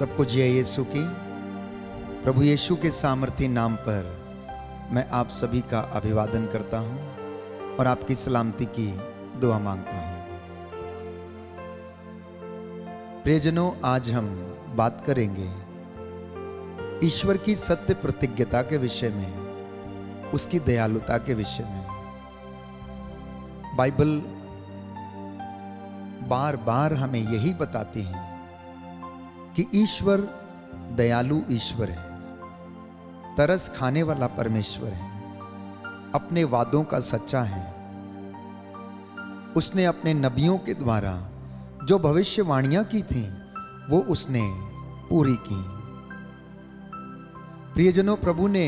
सबको जय यीशु की। प्रभु यीशु के सामर्थी नाम पर मैं आप सभी का अभिवादन करता हूं और आपकी सलामती की दुआ मांगता हूं। प्रियजनों, आज हम बात करेंगे ईश्वर की सत्य प्रतिज्ञता के विषय में, उसकी दयालुता के विषय में। बाइबल बार बार हमें यही बताती है कि ईश्वर दयालु ईश्वर है, तरस खाने वाला परमेश्वर है, अपने वादों का सच्चा है। उसने अपने नबियों के द्वारा जो भविष्यवाणियां की थी वो उसने पूरी की। प्रियजनों, प्रभु ने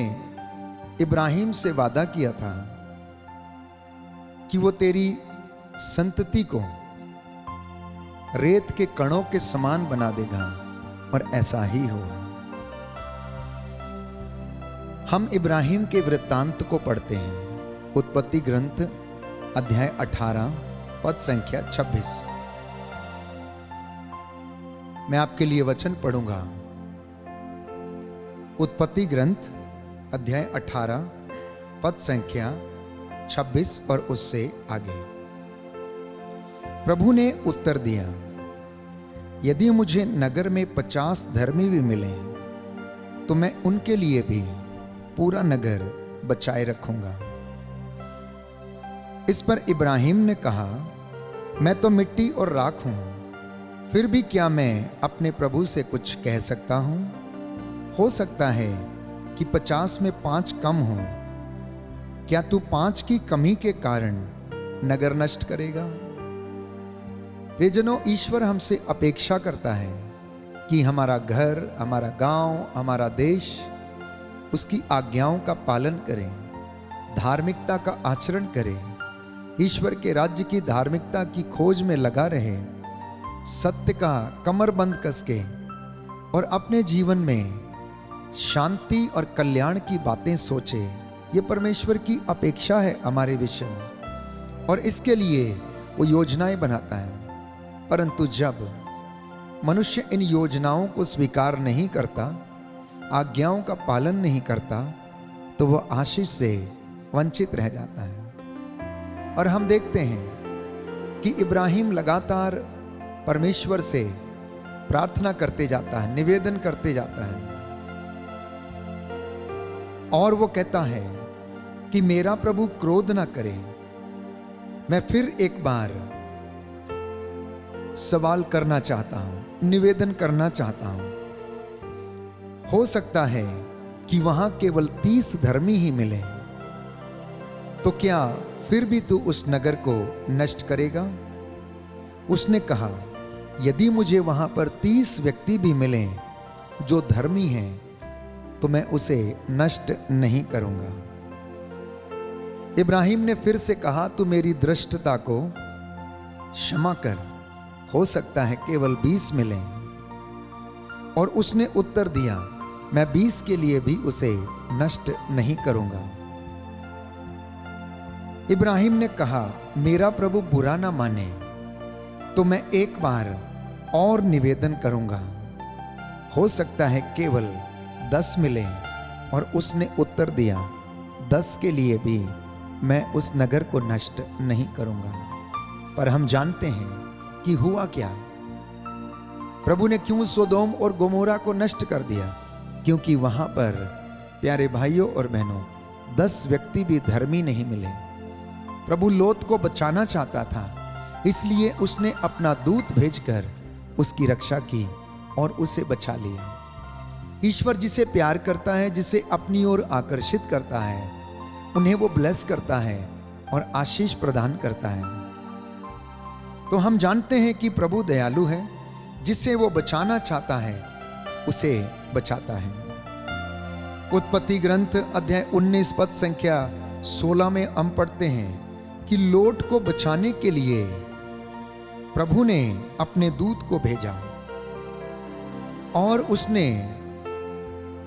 इब्राहिम से वादा किया था कि वो तेरी संतति को रेत के कणों के समान बना देगा, और ऐसा ही हुआ। हम इब्राहिम के वृत्तांत को पढ़ते हैं। उत्पत्ति ग्रंथ अध्याय 18 पद संख्या 26। मैं आपके लिए वचन पढ़ूंगा। उत्पत्ति ग्रंथ अध्याय 18 पद संख्या 26 और उससे आगे। प्रभु ने उत्तर दिया, यदि मुझे नगर में 50 धर्मी भी मिले तो मैं उनके लिए भी पूरा नगर बचाए रखूंगा। इस पर इब्राहिम ने कहा, मैं तो मिट्टी और राख हूं, फिर भी क्या मैं अपने प्रभु से कुछ कह सकता हूं? हो सकता है कि 50 में 5 कम हो। क्या तू 5 की कमी के कारण नगर नष्ट करेगा? प्रियजनों, ईश्वर हमसे अपेक्षा करता है कि हमारा घर, हमारा गांव, हमारा देश उसकी आज्ञाओं का पालन करें, धार्मिकता का आचरण करें, ईश्वर के राज्य की धार्मिकता की खोज में लगा रहे, सत्य का कमरबंद कस के और अपने जीवन में शांति और कल्याण की बातें सोचे। ये परमेश्वर की अपेक्षा है हमारे विषय में, और इसके लिए वो योजनाएं बनाता है। परंतु जब मनुष्य इन योजनाओं को स्वीकार नहीं करता, आज्ञाओं का पालन नहीं करता, तो वह आशीष से वंचित रह जाता है। और हम देखते हैं कि इब्राहिम लगातार परमेश्वर से प्रार्थना करते जाता है, निवेदन करते जाता है, और वो कहता है कि मेरा प्रभु क्रोध ना करे। मैं फिर एक बार सवाल करना चाहता हूं, निवेदन करना चाहता हूं। हो सकता है कि वहां केवल 30 धर्मी ही मिले, तो क्या फिर भी तू उस नगर को नष्ट करेगा? उसने कहा, यदि मुझे वहां पर 30 व्यक्ति भी मिले जो धर्मी हैं, तो मैं उसे नष्ट नहीं करूंगा। इब्राहिम ने फिर से कहा, तू मेरी धृष्टता को क्षमा कर, हो सकता है केवल 20 मिले। और उसने उत्तर दिया, मैं 20 के लिए भी उसे नष्ट नहीं करूंगा। इब्राहिम ने कहा, मेरा प्रभु बुरा ना माने तो मैं एक बार और निवेदन करूंगा, हो सकता है केवल 10 मिले। और उसने उत्तर दिया, 10 के लिए भी मैं उस नगर को नष्ट नहीं करूंगा। पर हम जानते हैं कि हुआ क्या। प्रभु ने क्यों सोदोम और गोमोरा को नष्ट कर दिया? क्योंकि वहां पर, प्यारे भाइयों और बहनों, 10 व्यक्ति भी धर्मी नहीं मिले। प्रभु लोत को बचाना चाहता था, इसलिए उसने अपना दूत भेजकर उसकी रक्षा की और उसे बचा लिया। ईश्वर जिसे प्यार करता है, जिसे अपनी ओर आकर्षित करता है, उन्हें वो ब्लेस करता है और आशीष प्रदान करता है। तो हम जानते हैं कि प्रभु दयालु है, जिसे वो बचाना चाहता है उसे बचाता है। उत्पत्ति ग्रंथ अध्याय 19 पद संख्या 16 में हम पढ़ते हैं कि लोट को बचाने के लिए प्रभु ने अपने दूत को भेजा, और उसने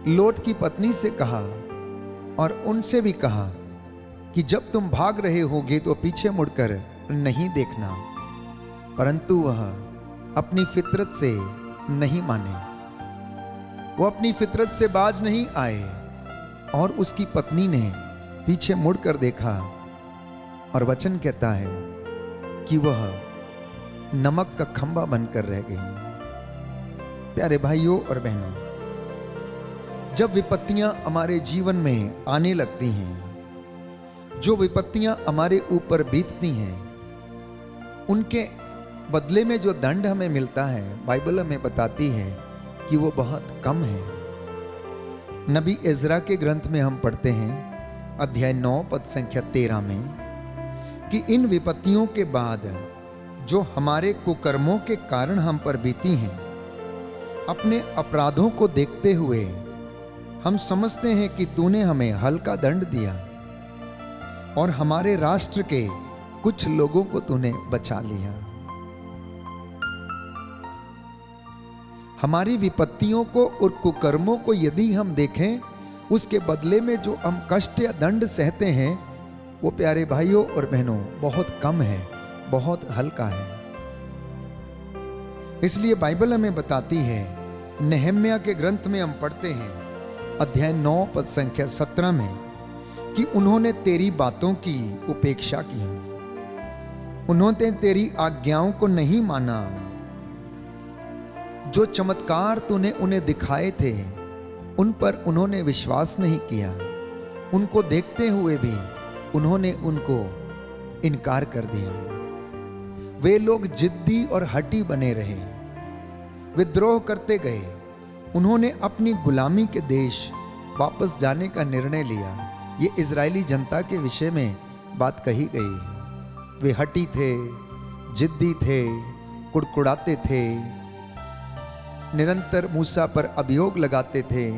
लोट की पत्नी से कहा और उनसे भी कहा कि जब तुम भाग रहे होगे तो पीछे मुड़कर नहीं परंतु वह अपनी फितरत से नहीं माने वो अपनी फितरत से बाज नहीं आए। और उसकी पत्नी ने पीछे मुड़कर देखा और वचन कहता है कि वह नमक का खंभा बनकर रह गई। प्यारे भाइयों और बहनों, जब विपत्तियां हमारे जीवन में आने लगती हैं, जो विपत्तियां हमारे ऊपर बीतती हैं, उनके बदले में जो दंड हमें मिलता है, बाइबल हमें बताती है कि वो बहुत कम है। नबी इज़रा के ग्रंथ में हम पढ़ते हैं अध्याय 9 पद संख्या 13 में कि इन विपत्तियों के बाद जो हमारे कुकर्मों के कारण हम पर बीती हैं, अपने अपराधों को देखते हुए हम समझते हैं कि तूने हमें हल्का दंड दिया और हमारे राष्ट्र के कुछ लोगों को तूने बचा लिया। हमारी विपत्तियों को और कुकर्मों को यदि हम देखें, उसके बदले में जो हम कष्ट या दंड सहते हैं, वो प्यारे भाइयों और बहनों बहुत कम है, बहुत हल्का है। इसलिए बाइबल हमें बताती है, नेहम्याह के ग्रंथ में हम पढ़ते हैं अध्याय 9 पद संख्या 17 में कि उन्होंने तेरी बातों की उपेक्षा की, उन्होंने तेरी आज्ञाओं को नहीं माना। जो चमत्कार तूने उन्हें दिखाए थे, उन पर उन्होंने विश्वास नहीं किया। उनको देखते हुए भी उन्होंने उनको इनकार कर दिया। वे लोग जिद्दी और हठी बने रहे, विद्रोह करते गए। उन्होंने अपनी गुलामी के देश वापस जाने का निर्णय लिया। ये इजरायली जनता के विषय में बात कही गई। वे हठी थे, जिद्दी थे, कुड़कुड़ाते थे, निरंतर मूसा पर अभियोग लगाते थे,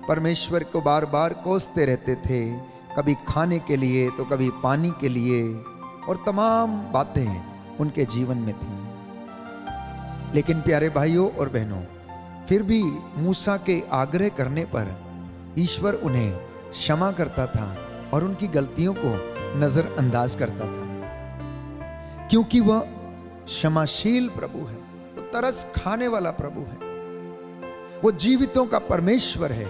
परमेश्वर को बार बार कोसते रहते थे, कभी खाने के लिए तो कभी पानी के लिए, और तमाम बातें उनके जीवन में थी। लेकिन प्यारे भाइयों और बहनों, फिर भी मूसा के आग्रह करने पर ईश्वर उन्हें क्षमा करता था और उनकी गलतियों को नजरअंदाज करता था, क्योंकि वह क्षमाशील प्रभु है, वो तरस खाने वाला प्रभु है, वो जीवितों का परमेश्वर है,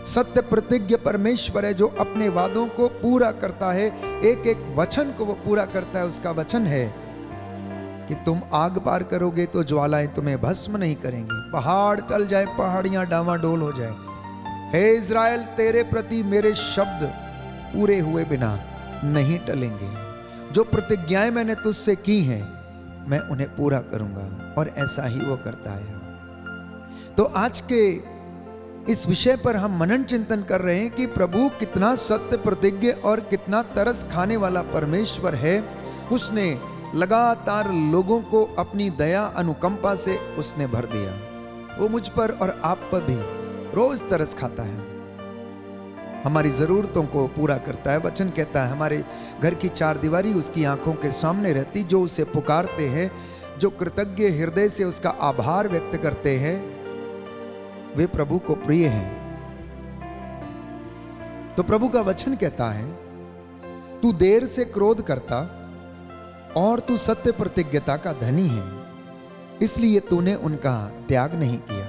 सत्य प्रतिज्ञ परमेश्वर है, जो अपने वादों को पूरा करता है, एक एक वचन को वो पूरा करता है। उसका वचन है कि तुम आग पार करोगे तो ज्वालाएं तुम्हें भस्म नहीं करेंगी, पहाड़ टल जाए, पहाड़ियां डावाडोल हो जाए। हे इज़राइल, तेरे प्रति मेरे शब्द पूरे हुए बिना नहीं टलेंगे। जो प्रतिज्ञाएं मैंने तुझसे की हैं, मैं उन्हें पूरा करूंगा, और ऐसा ही वो करता है। तो आज के इस विषय पर हम मनन चिंतन कर रहे हैं कि प्रभु कितना सत्य प्रतिज्ञ और कितना तरस खाने वाला परमेश्वर है। उसने लगातार लोगों को अपनी दया अनुकंपा से उसने भर दिया। वो मुझ पर और आप पर भी रोज तरस खाता है, हमारी जरूरतों को पूरा करता है। वचन कहता है हमारे घर की चार दीवारी उसकी आंखों के सामने रहती। जो उसे पुकारते हैं, जो कृतज्ञ हृदय से उसका आभार व्यक्त करते हैं, वे प्रभु को प्रिय हैं। तो प्रभु का वचन कहता है, तू देर से क्रोध करता और तू सत्य प्रतिज्ञता का धनी है, इसलिए तूने उनका त्याग नहीं किया।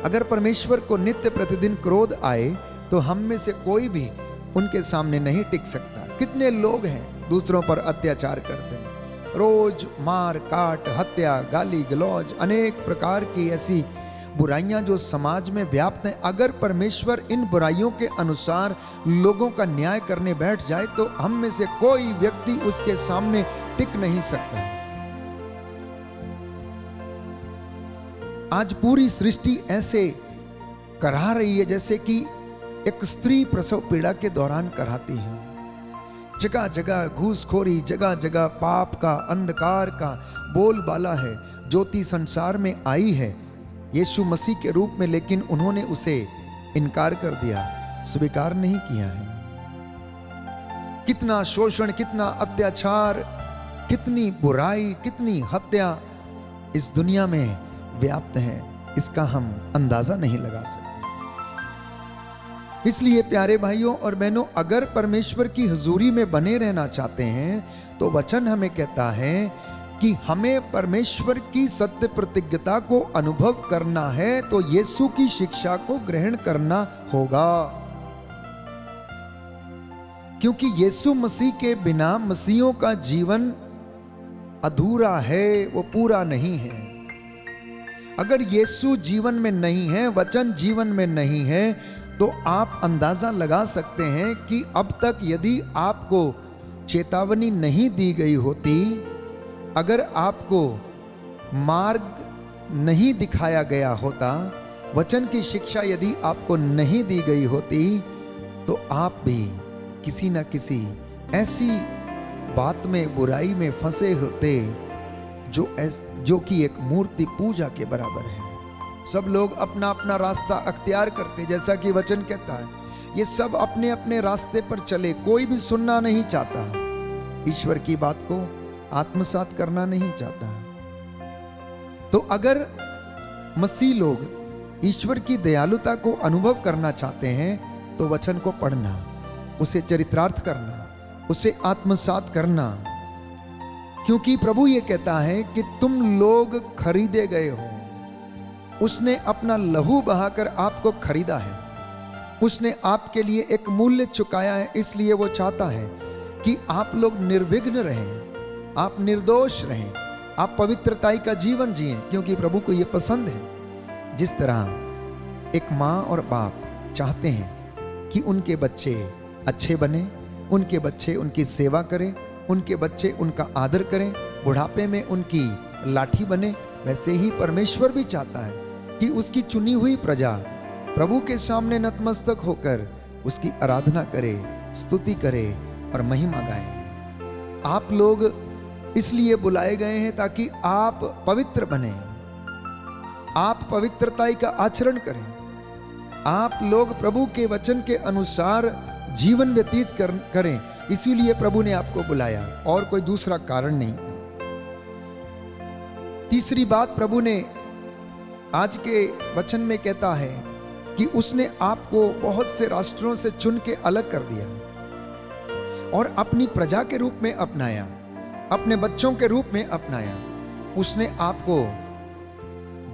अगर परमेश्वर को नित्य प्रतिदिन क्रोध आए तो हम में से कोई भी उनके सामने नहीं टिक सकता। कितने लोग हैं दूसरों पर अत्याचार करते हैं, रोज मार काट, हत्या, गाली गलौज, अनेक प्रकार की ऐसी बुराइयां जो समाज में व्याप्त हैं। अगर परमेश्वर इन बुराइयों के अनुसार लोगों का न्याय करने बैठ जाए तो हम में से कोई व्यक्ति उसके सामने टिक नहीं सकता। आज पूरी सृष्टि ऐसे करा रही है जैसे कि एक स्त्री प्रसव पीड़ा के दौरान कराती है। जगह जगह घूसखोरी, जगह जगह पाप का, अंधकार का बोलबाला है। ज्योति संसार में आई है यीशु मसीह के रूप में, लेकिन उन्होंने उसे इनकार कर दिया, स्वीकार नहीं किया है। कितना शोषण, कितना अत्याचार, कितनी बुराई, कितनी हत्या इस दुनिया में व्याप्त है, इसका हम अंदाजा नहीं लगा सकते। इसलिए प्यारे भाइयों और बहनों, अगर परमेश्वर की हुजूरी में बने रहना चाहते हैं तो वचन हमें कहता है कि हमें परमेश्वर की सत्य प्रतिज्ञता को अनुभव करना है तो यीशु की शिक्षा को ग्रहण करना होगा, क्योंकि यीशु मसीह के बिना मसीहों का जीवन अधूरा है, वो पूरा नहीं है। अगर यीशु जीवन में नहीं है, वचन जीवन में नहीं है, तो आप अंदाजा लगा सकते हैं कि अब तक यदि आपको चेतावनी नहीं दी गई होती, अगर आपको मार्ग नहीं दिखाया गया होता, वचन की शिक्षा यदि आपको नहीं दी गई होती, तो आप भी किसी न किसी ऐसी बात में, बुराई में फंसे होते जो कि एक मूर्ति पूजा के बराबर है। सब लोग अपना अपना रास्ता अख्तियार करते, जैसा कि वचन कहता है, ये सब अपने अपने रास्ते पर चले, कोई भी सुनना नहीं चाहता, ईश्वर की बात को आत्मसात करना नहीं चाहता। तो अगर मसीह लोग ईश्वर की दयालुता को अनुभव करना चाहते हैं, तो वचन को पढ़ना, उसे चरितार्थ करना, उसे आत्मसात करना, क्योंकि प्रभु ये कहता है कि तुम लोग खरीदे गए हो। उसने अपना लहू बहाकर आपको खरीदा है, उसने आपके लिए एक मूल्य चुकाया है। इसलिए वो चाहता है कि आप लोग निर्विघ्न रहें, आप निर्दोष रहें, आप पवित्रताई का जीवन जिएं, क्योंकि प्रभु को ये पसंद है। जिस तरह एक माँ और बाप चाहते हैं कि उनके बच्चे अच्छे बने, उनके बच्चे उनकी सेवा करें, उनके बच्चे उनका आदर करें, बुढ़ापे में उनकी लाठी बने, वैसे ही परमेश्वर भी चाहता है कि उसकी चुनी हुई प्रजा प्रभु के सामने नतमस्तक होकर उसकी आराधना करे, स्तुति करे और महिमा गाए। आप लोग इसलिए बुलाए गए हैं ताकि आप पवित्र बने, आप पवित्रताई का आचरण करें, आप लोग प्रभु के वचन के अनुसार जीवन व्यतीत करें। इसीलिए प्रभु ने आपको बुलाया, और कोई दूसरा कारण नहीं था। तीसरी बात प्रभु ने आज के वचन में कहता है कि उसने आपको बहुत से राष्ट्रों से चुन के अलग कर दिया और अपनी प्रजा के रूप में अपनाया, अपने बच्चों के रूप में अपनाया। उसने आपको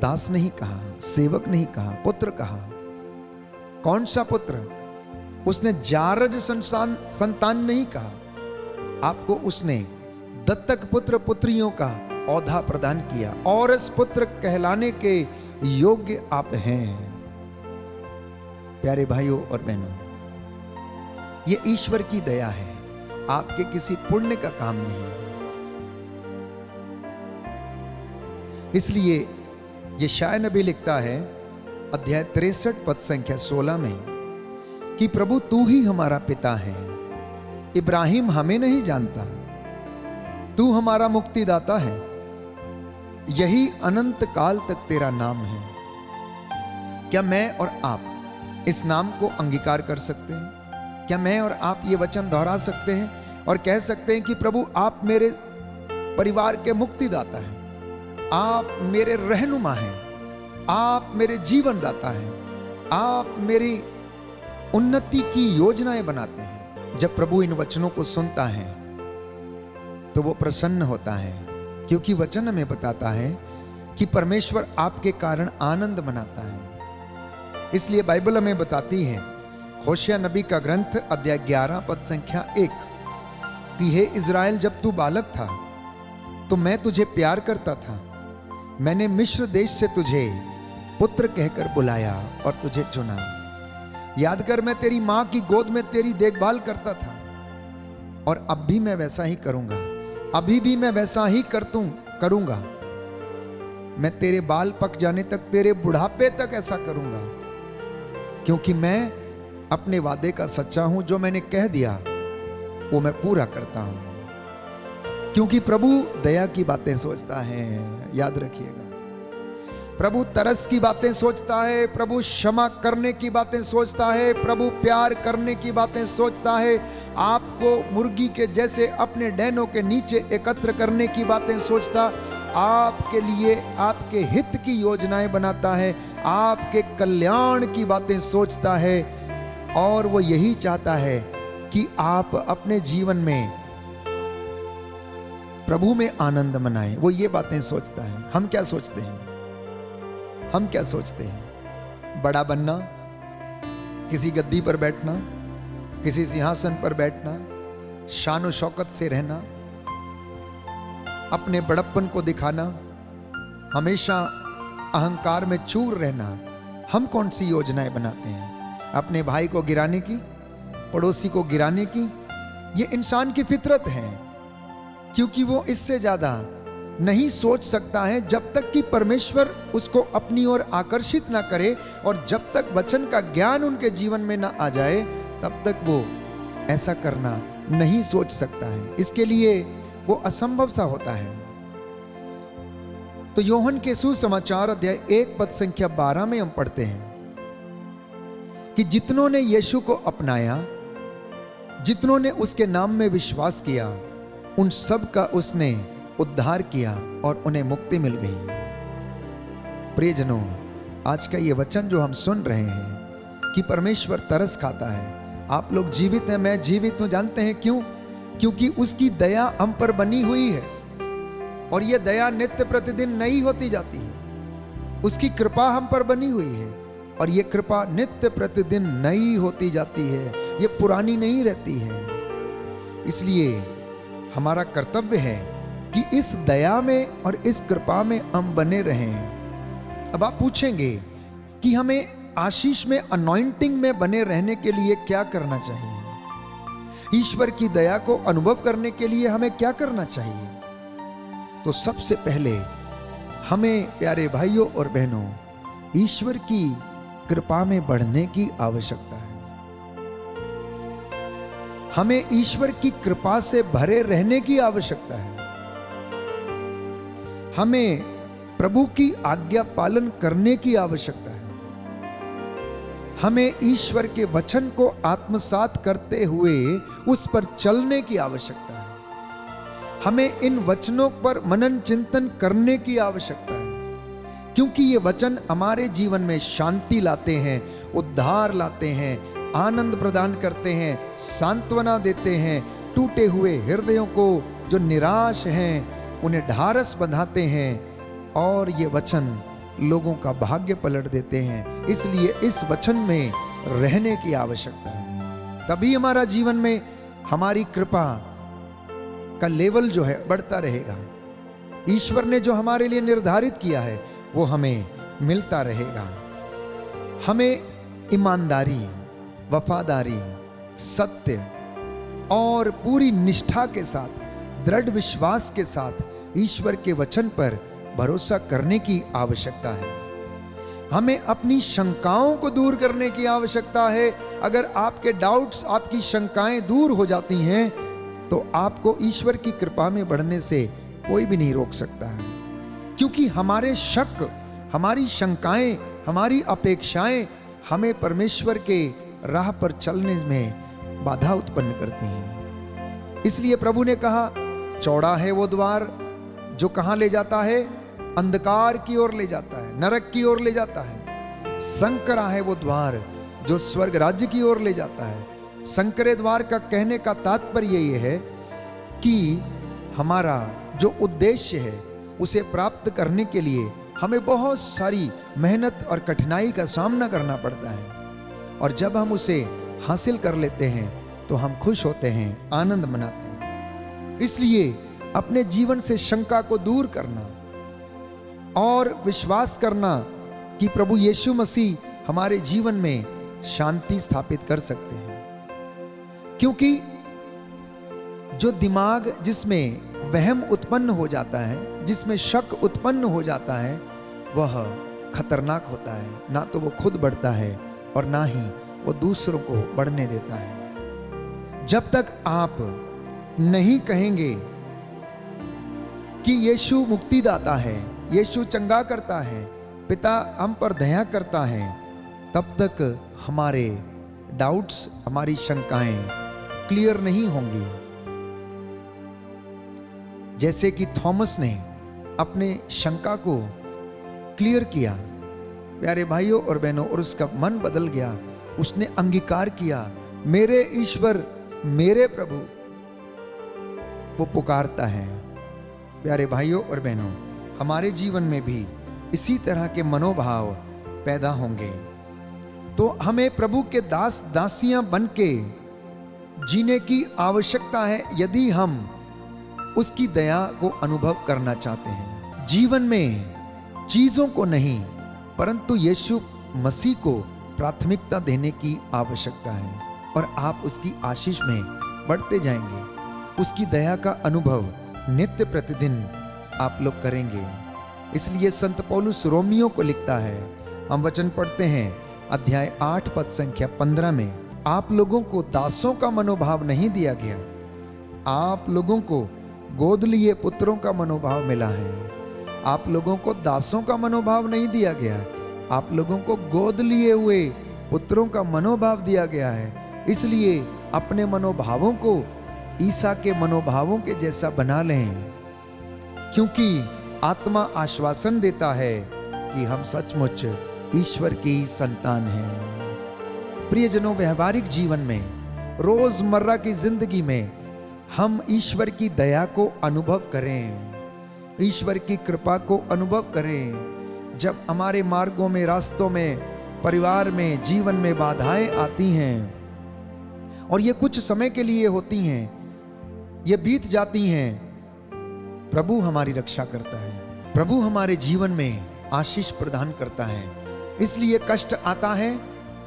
दास नहीं कहा, सेवक नहीं कहा, पुत्र कहा। कौन सा पुत्र? उसने जारज संतान नहीं कहा, आपको उसने दत्तक पुत्र पुत्रियों का औधा प्रदान किया, और इस पुत्र कहलाने के योग्य आप हैं। प्यारे भाइयों और बहनों, ये ईश्वर की दया है, आपके किसी पुण्य का काम नहीं है। इसलिए यशायाह नबी लिखता है अध्याय 63 पद संख्या 16 में कि प्रभु तू ही हमारा पिता है, इब्राहिम हमें नहीं जानता, तू हमारा मुक्तिदाता है, यही अनंत काल तक तेरा नाम है। क्या मैं और आप इस नाम को अंगीकार कर सकते हैं? क्या मैं और आप ये वचन दोहरा सकते हैं और कह सकते हैं कि प्रभु आप मेरे परिवार के मुक्तिदाता हैं, आप मेरे रहनुमा हैं, आप मेरे जीवन दाता हैं, आप मेरी उन्नति की योजनाएं बनाते हैं। जब प्रभु इन वचनों को सुनता है तो वो प्रसन्न होता है, क्योंकि वचन हमें बताता है कि परमेश्वर आपके कारण आनंद मनाता है। इसलिए बाइबल हमें बताती है, होशिया नबी का ग्रंथ अध्याय 11 पद संख्या 1 कि हे इज़राइल, जब तू बालक था तो मैं तुझे प्यार करता था, मैंने मिस्र देश से तुझे पुत्र कहकर बुलाया और तुझे चुना। याद कर, मैं तेरी मां की गोद में तेरी देखभाल करता था, और अब भी मैं वैसा ही करूंगा, अभी भी मैं वैसा ही करूंगा। मैं तेरे बाल पक जाने तक, तेरे बुढ़ापे तक ऐसा करूंगा, क्योंकि मैं अपने वादे का सच्चा हूं। जो मैंने कह दिया वो मैं पूरा करता हूं, क्योंकि प्रभु दया की बातें सोचता है। याद रखिएगा, प्रभु तरस की बातें सोचता है, प्रभु क्षमा करने की बातें सोचता है, प्रभु प्यार करने की बातें सोचता है, आपको मुर्गी के जैसे अपने डैनों के नीचे एकत्र करने की बातें सोचता, आपके लिए आपके हित की योजनाएं बनाता है, आपके कल्याण की बातें सोचता है, और वो यही चाहता है कि आप अपने जीवन में प्रभु में आनंद मनाएं, वो ये बातें सोचता है। हम क्या सोचते हैं? हम क्या सोचते हैं? बड़ा बनना, किसी गद्दी पर बैठना, किसी सिंहासन पर बैठना, शान और शौकत से रहना, अपने बड़प्पन को दिखाना, हमेशा अहंकार में चूर रहना। हम कौन सी योजनाएं बनाते हैं? अपने भाई को गिराने की, पड़ोसी को गिराने की। ये इंसान की फितरत है, क्योंकि वो इससे ज्यादा नहीं सोच सकता है जब तक कि परमेश्वर उसको अपनी ओर आकर्षित ना करे, और जब तक वचन का ज्ञान उनके जीवन में ना आ जाए तब तक वो ऐसा करना नहीं सोच सकता है। इसके लिए वो असंभव सा होता है। तो यूहन्ना के सुसमाचार अध्याय 1 पद संख्या 12 में हम पढ़ते हैं कि जितनों ने यीशु को अपनाया, जितनों ने उसके नाम में विश्वास किया, उन सब का उसने उद्धार किया और उन्हें मुक्ति मिल गई। प्रियजनों, आज का ये वचन जो हम सुन रहे हैं कि परमेश्वर तरस खाता है। आप लोग जीवित हैं, मैं जीवित हूं, जानते हैं क्यों? क्योंकि उसकी दया हम पर बनी हुई है, और यह दया नित्य प्रतिदिन नई होती जाती है। उसकी कृपा हम पर बनी हुई है, और यह कृपा नित्य प्रतिदिन नई होती जाती है, यह पुरानी नहीं रहती है। इसलिए हमारा कर्तव्य है कि इस दया में और इस कृपा में हम बने रहें। अब आप पूछेंगे कि हमें आशीष में, अनॉइंटिंग में बने रहने के लिए क्या करना चाहिए? ईश्वर की दया को अनुभव करने के लिए हमें क्या करना चाहिए? तो सबसे पहले हमें, प्यारे भाइयों और बहनों, ईश्वर की कृपा में बढ़ने की आवश्यकता है। हमें ईश्वर की कृपा से भरे रहने की आवश्यकता है। हमें प्रभु की आज्ञा पालन करने की आवश्यकता है। हमें ईश्वर के वचन को आत्मसात करते हुए उस पर चलने की आवश्यकता है। हमें इन वचनों पर मनन चिंतन करने की आवश्यकता है, क्योंकि ये वचन हमारे जीवन में शांति लाते हैं, उद्धार लाते हैं, आनंद प्रदान करते हैं, सांत्वना देते हैं। टूटे हुए हृदयों को, जो निराश हैं, उन्हें ढारस बंधाते हैं, और ये वचन लोगों का भाग्य पलट देते हैं। इसलिए इस वचन में रहने की आवश्यकता है, तभी हमारा जीवन में हमारी कृपा का लेवल जो है बढ़ता रहेगा। ईश्वर ने जो हमारे लिए निर्धारित किया है वो हमें मिलता रहेगा। हमें ईमानदारी, वफादारी, सत्य और पूरी निष्ठा के साथ, दृढ़ विश्वास के साथ ईश्वर के वचन पर भरोसा करने की आवश्यकता है। हमें अपनी शंकाओं को दूर करने की आवश्यकता है। अगर आपके डाउट्स, आपकी शंकाएं दूर हो जाती हैं तो आपको ईश्वर की कृपा में बढ़ने से कोई भी नहीं रोक सकता है, क्योंकि हमारे शक, हमारी शंकाएं, हमारी अपेक्षाएं हमें परमेश्वर के राह पर चलने में बाधा उत्पन्न करती हैं। इसलिए प्रभु ने कहा, चौड़ा है वो द्वार जो कहां ले जाता है? अंधकार की ओर ले जाता है, नरक की ओर ले जाता है। संकरा है वो द्वार जो स्वर्ग राज्य की ओर ले जाता है। संकरे द्वार का कहने का तात्पर्य ये है कि हमारा जो उद्देश्य है उसे प्राप्त करने के लिए हमें बहुत सारी मेहनत और कठिनाई का सामना करना पड़ता है, और जब हम उसे हासिल कर लेते हैं तो हम खुश होते हैं, आनंद मनाते हैं। इसलिए अपने जीवन से शंका को दूर करना और विश्वास करना कि प्रभु यीशु मसीह हमारे जीवन में शांति स्थापित कर सकते हैं, क्योंकि जो दिमाग जिसमें वहम उत्पन्न हो जाता है, जिसमें शक उत्पन्न हो जाता है, वह खतरनाक होता है। ना तो वो खुद बढ़ता है और ना ही वो दूसरों को बढ़ने देता है। जब तक आप नहीं कहेंगे कि यीशु मुक्तिदाता है, यीशु चंगा करता है, पिता हम पर दया करता है, तब तक हमारे डाउट्स, हमारी शंकाएं क्लियर नहीं होंगी। जैसे कि थॉमस ने अपने शंका को क्लियर किया, प्यारे भाइयों और बहनों, और उसका मन बदल गया। उसने अंगीकार किया, मेरे ईश्वर, मेरे प्रभु। वो पुकारता है, प्यारे भाइयों और बहनों, हमारे जीवन में भी इसी तरह के मनोभाव पैदा होंगे। तो हमें प्रभु के दास दासियां बन के जीने की आवश्यकता है, यदि हम उसकी दया को अनुभव करना चाहते हैं। जीवन में चीजों को नहीं परंतु यीशु मसीह को प्राथमिकता देने की आवश्यकता है, और आप उसकी आशीष में बढ़ते जाएंगे। उसकी दया का अनुभव नित्य प्रतिदिन आप लोग करेंगे। इसलिए संत पौलुस रोमियो को लिखता है, हम वचन पढ़ते हैं अध्याय 8 पद संख्या 15 में, आप लोगों को दासों का मनोभाव नहीं दिया गया, आप लोगों को गोद लिए पुत्रों का मनोभाव मिला है। आप लोगों को दासों का मनोभाव नहीं दिया गया, आप लोगों को गोद लिए हुए पुत्रों का मनोभाव दिया गया है। इसलिए अपने मनोभावों को ईसा के मनोभावों के जैसा बना लें, क्योंकि आत्मा आश्वासन देता है कि हम सचमुच ईश्वर की संतान हैं। प्रियजनों, व्यवहारिक जीवन में, रोजमर्रा की जिंदगी में हम ईश्वर की दया को अनुभव करें, ईश्वर की कृपा को अनुभव करें। जब हमारे मार्गों में, रास्तों में, परिवार में, जीवन में बाधाएं आती हैं, और ये कुछ समय के लिए होती हैं, ये बीत जाती हैं, प्रभु हमारी रक्षा करता है, प्रभु हमारे जीवन में आशीष प्रदान करता है। इसलिए कष्ट आता है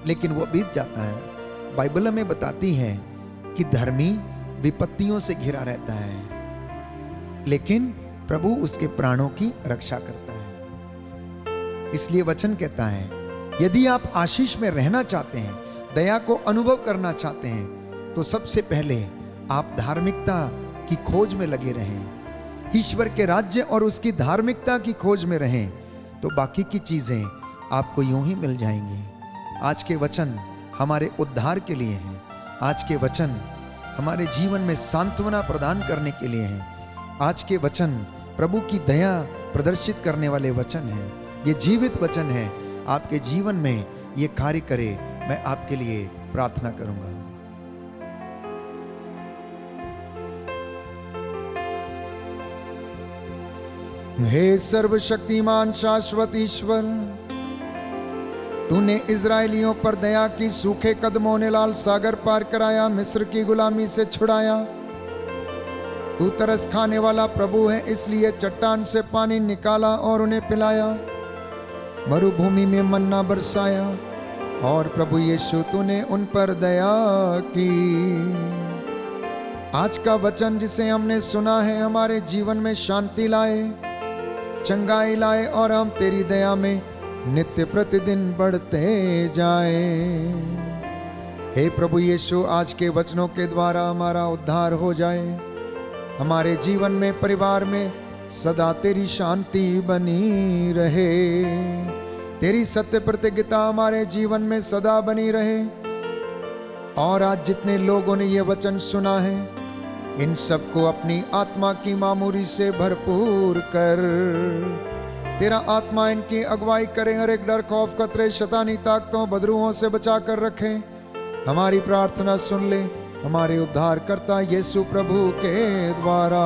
लेकिन वो बीत जाता है। बाइबल हमें बताती है कि धर्मी विपत्तियों से घिरा रहता है, लेकिन प्रभु उसके प्राणों की रक्षा करता है। इसलिए वचन कहता है, यदि आप आशीष में रहना चाहते हैं, दया को अनुभव करना चाहते हैं, तो सबसे पहले आप धार्मिकता की खोज में लगे रहें। ईश्वर के राज्य और उसकी धार्मिकता की खोज में रहें, तो बाकी की चीजें आपको यूं ही मिल जाएंगी। आज के वचन हमारे उद्धार के लिए हैं, आज के वचन हमारे जीवन में सांत्वना प्रदान करने के लिए हैं। आज के वचन प्रभु की दया प्रदर्शित करने वाले वचन हैं। ये जीवित वचन है, आपके जीवन में ये कार्य करे, मैं आपके लिए प्रार्थना करूंगा। हे सर्वशक्तिमान शाश्वत ईश्वर, तूने इजराइलियों पर दया की, सूखे कदमों ने लाल सागर पार कराया, मिस्र की गुलामी से छुड़ाया। तू तरस खाने वाला प्रभु है, इसलिए चट्टान से पानी निकाला और उन्हें पिलाया, मरुभूमि में मन्ना बरसाया। और प्रभु यीशु तूने उन पर दया की। आज का वचन जिसे हमने सुना है, हमारे जीवन में शांति लाए, चंगाई लाए, और हम तेरी दया में नित्य प्रतिदिन बढ़ते जाए। हे प्रभु यीशु, आज के वचनों के द्वारा हमारा उद्धार हो जाए, हमारे जीवन में, परिवार में सदा तेरी शांति बनी रहे, तेरी सत्य प्रतिज्ञता हमारे जीवन में सदा बनी रहे। और आज जितने लोगों ने ये वचन सुना है, इन सबको अपनी आत्मा की मामूरी से भरपूर कर, तेरा आत्मा इनकी अगुवाई करे, हर एक डर, खौफ, खतरे, शैतानी ताकतों, बदरूहों से बचा कर रखे। हमारी प्रार्थना सुन ले, हमारे उद्धार करता यीशु प्रभु के द्वारा।